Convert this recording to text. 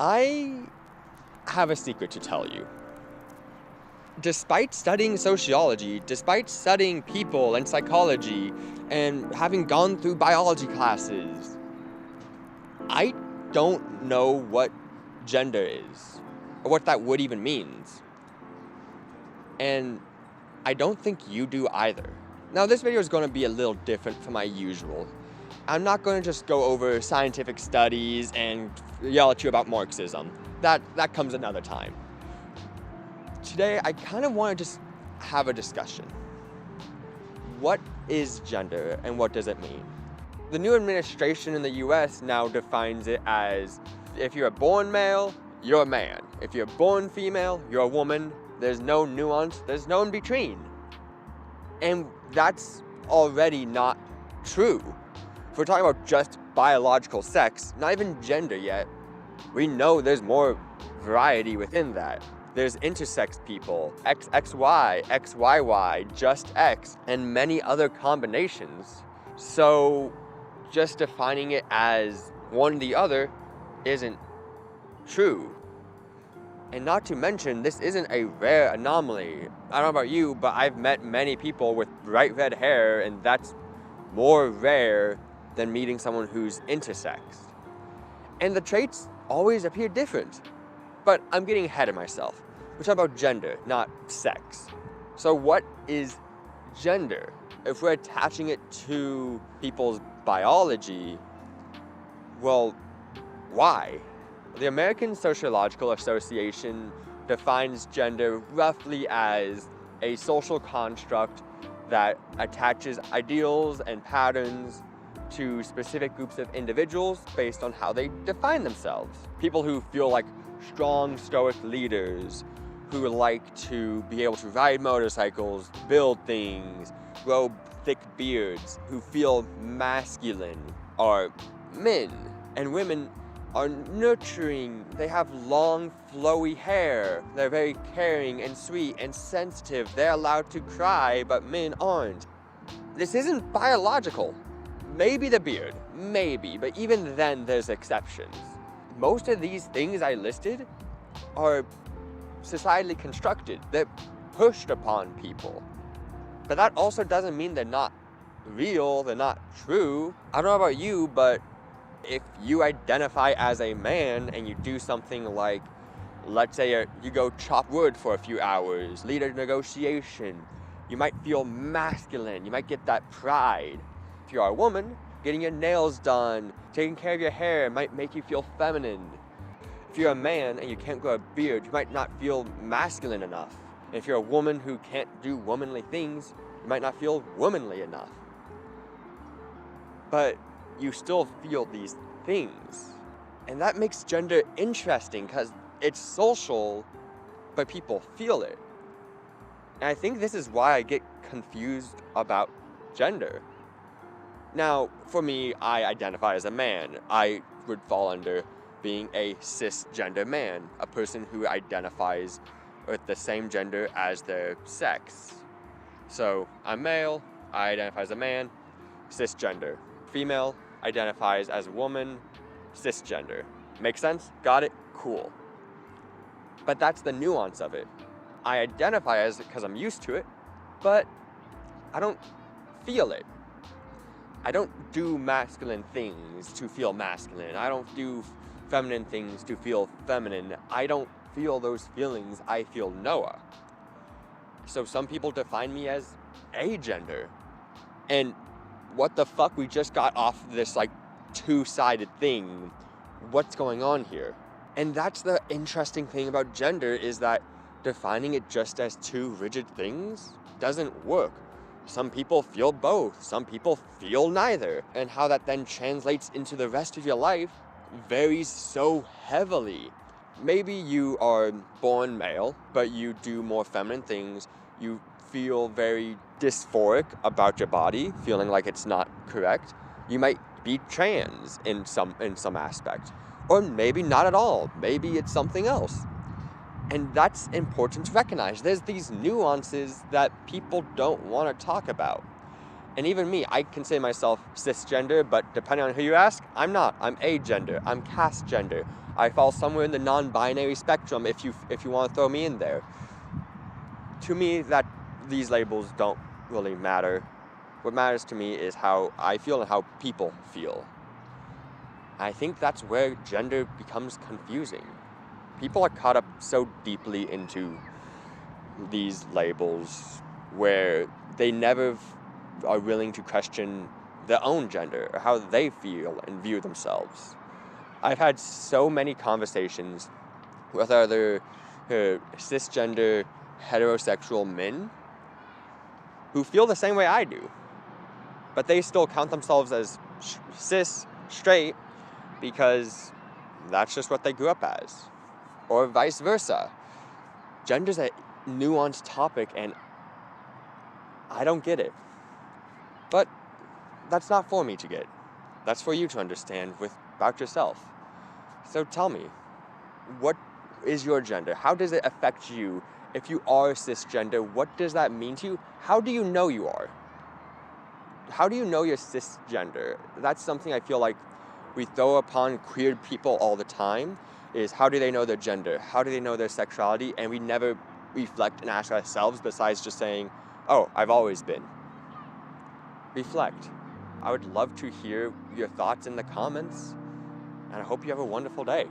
I have a secret to tell you. Despite studying sociology, despite studying people and psychology, and having gone through biology classes, I don't know what gender is, or what that word even means. And I don't think you do either. Now, this video is going to be a little different from my usual. I'm not going to just go over scientific studies and yell at you about Marxism. That comes another time. Today, I kind of want to just have a discussion. What is gender and what does it mean? The new administration in the US now defines it as if you're born male, you're a man. If you're born female, you're a woman. There's no nuance, there's no in between. And that's already not true. If we're talking about just biological sex, not even gender yet, we know there's more variety within that. There's intersex people, XXY, XYY, just X, and many other combinations. So just defining it as one or the other isn't true. And not to mention, this isn't a rare anomaly. I don't know about you, but I've met many people with bright red hair, and that's more rare than meeting someone who's intersex. And the traits always appear different. But I'm getting ahead of myself. We're talking about gender, not sex. So what is gender? If we're attaching it to people's biology, well, why? The American Sociological Association defines gender roughly as a social construct that attaches ideals and patterns to specific groups of individuals based on how they define themselves. People who feel like strong, stoic leaders, who like to be able to ride motorcycles, build things, grow thick beards, who feel masculine, are men. And women are nurturing. They have long, flowy hair. They're very caring and sweet and sensitive. They're allowed to cry, but men aren't. This isn't biological. Maybe the beard, maybe, but even then there's exceptions. Most of these things I listed are societally constructed. They're pushed upon people. But that also doesn't mean they're not real, they're not true. I don't know about you, but if you identify as a man and you do something like, let's say you go chop wood for a few hours, lead a negotiation, you might feel masculine, you might get that pride. If you are a woman, getting your nails done, taking care of your hair might make you feel feminine. If you're a man and you can't grow a beard, you might not feel masculine enough. And if you're a woman who can't do womanly things, you might not feel womanly enough. But you still feel these things. And that makes gender interesting because it's social, but people feel it. And I think this is why I get confused about gender. Now, for me, I identify as a man. I would fall under being a cisgender man, a person who identifies with the same gender as their sex. So, I'm male, I identify as a man, cisgender. Female identifies as a woman, cisgender. Make sense? Got it? Cool. But that's the nuance of it. I identify as it because I'm used to it, but I don't feel it. I don't do masculine things to feel masculine. I don't do feminine things to feel feminine. I don't feel those feelings. I feel Noah. So some people define me as agender. And what the fuck? We just got off this like two-sided thing. What's going on here? And that's the interesting thing about gender, is that defining it just as two rigid things doesn't work. Some people feel both, some people feel neither, and how that then translates into the rest of your life varies so heavily. Maybe you are born male, but you do more feminine things, you feel very dysphoric about your body, feeling like it's not correct. You might be trans in some aspect, or maybe not at all, maybe it's something else. And that's important to recognize. There's these nuances that people don't want to talk about. And even me, I consider myself cisgender, but depending on who you ask, I'm not. I'm agender, I'm cast gender, I fall somewhere in the non-binary spectrum if you want to throw me in there. To me, that these labels don't really matter. What matters to me is how I feel and how people feel. I think that's where gender becomes confusing. People are caught up so deeply into these labels where they never are willing to question their own gender or how they feel and view themselves. I've had so many conversations with other cisgender heterosexual men who feel the same way I do, but they still count themselves as cis, straight, because that's just what they grew up as, or vice versa. Gender's a nuanced topic, and I don't get it. But that's not for me to get. That's for you to understand about yourself. So tell me, what is your gender? How does it affect you? If you are cisgender, what does that mean to you? How do you know you are? How do you know you're cisgender? That's something I feel like we throw upon queer people all the time, is how do they know their gender? How do they know their sexuality? And we never reflect and ask ourselves besides just saying, oh, I've always been. Reflect. I would love to hear your thoughts in the comments, and I hope you have a wonderful day.